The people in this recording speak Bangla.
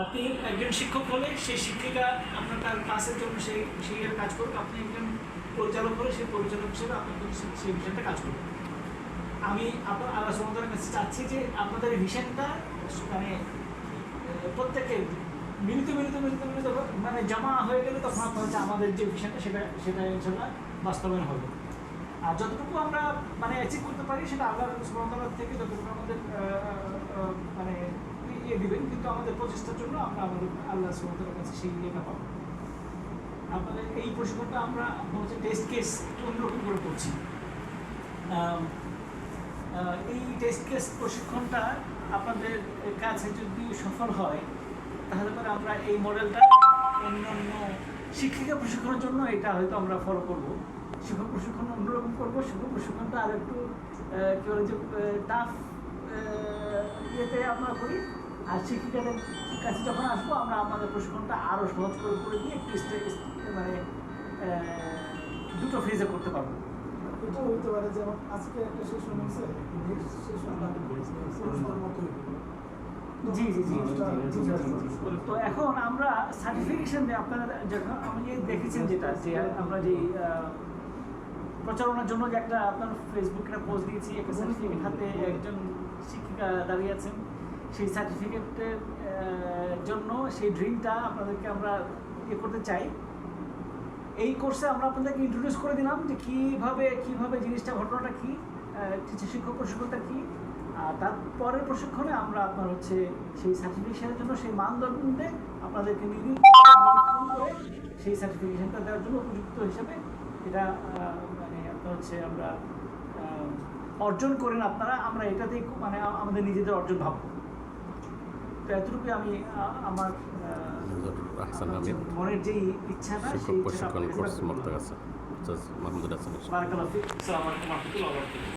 আপনি একজন শিক্ষক হলে সেই শিক্ষিকা আপনার তার ক্লাসের জন্য সেই কাজ করুক, আপনি একজন পরিচালক হলে সেই পরিচালক হিসেবে আপনার সেই ভিশনটা কাজ করুন। আমি আল্লাহ সুবহানাহু ওয়া তাআলার কাছে চাচ্ছি যে আপনাদের ভিশনটা মানে প্রত্যেকে মিলিত মানে জমা হয়ে গেলে তখন আপনার হচ্ছে আমাদের যে ভিশনটা সেটা ইনশাআল্লাহ বাস্তবায়ন হবে। আর যতটুকু আমরা মানে অ্যাচিভ করতে পারি সেটা আল্লাহ সুবহানাহু ওয়া তাআলা থেকে যতটুকু আমাদের মানে ইয়ে দিবেন, কিন্তু আমাদের প্রচেষ্টার জন্য আমরা আমাদের আল্লাহ সুবহানাহু ওয়া তাআলার কাছে সেই ইয়েটা পাবো। আপনাদের এই প্রশিক্ষণটা আমরা হচ্ছে টেস্ট কেস অন্যরকম করে করছি। এই টেস্ট কেস প্রশিক্ষণটা আপনাদের কাছে যদি সফল হয় তাহলে পরে আমরা এই মডেলটা অন্যান্য শিক্ষিকা প্রশিক্ষণের জন্য এটা হয়তো আমরা ফলো করব। শিক্ষক প্রশিক্ষণ অন্যরকম করবো, শিক্ষক প্রশিক্ষণটা আর একটু কী বলে যে টাফ ইয়েতে আমরা করি। আর শিক্ষিকাদের কাছে যখন আসবো আমরা আমাদের প্রশিক্ষণটা আরও সহজ করে দিয়ে একটু মানে দুটো ফেজে করতে পারবো। এটা হইতে পারে যেমন আজকে একটা সেশন হয়েছে, নেক্সট সেশনটা পুরস্কার মতো জি জি জি তো এখন আমরা সার্টিফিকেশন দিয়ে আপনারা যখন আমি দেখেছেন যেটা যে আমরা যে প্রচারণার জন্য যে একটা আপনার ফেসবুকে একটা পোস্ট দিয়েছি, একটা সার্টিফিকেট হাতে একজন শিক্ষিকা দাঁড়িয়ে আছেন, সেই সার্টিফিকেটের জন্য সেই ড্রিমটা আপনাদেরকে আমরা ইয়ে করতে চাই। এই কোর্সে আমরা আপনাদেরকে ইন্ট্রোডিউস করে দিলাম যে কীভাবে জিনিসটা ঘটনাটা কী, শিক্ষক প্রশিক্ষণটা কী। আর তারপরের প্রশিক্ষণে আমরা আপনার হচ্ছে সেই সার্টিফিকেশনের জন্য সেই মানদণ্ডে আপনাদেরকে নিরীক্ষণ করে সেই সার্টিফিকেশনটা দেওয়ার জন্য উপযুক্ত হিসেবে এটা মানে আপনার হচ্ছে আমরা অর্জন করেন আপনারা, আমরা এটাতেই মানে আমাদের নিজেদের অর্জন ভাববো। তো এতটুকুই আমি আমার মনের যে ইচ্ছাটা সেই ইচ্ছাটা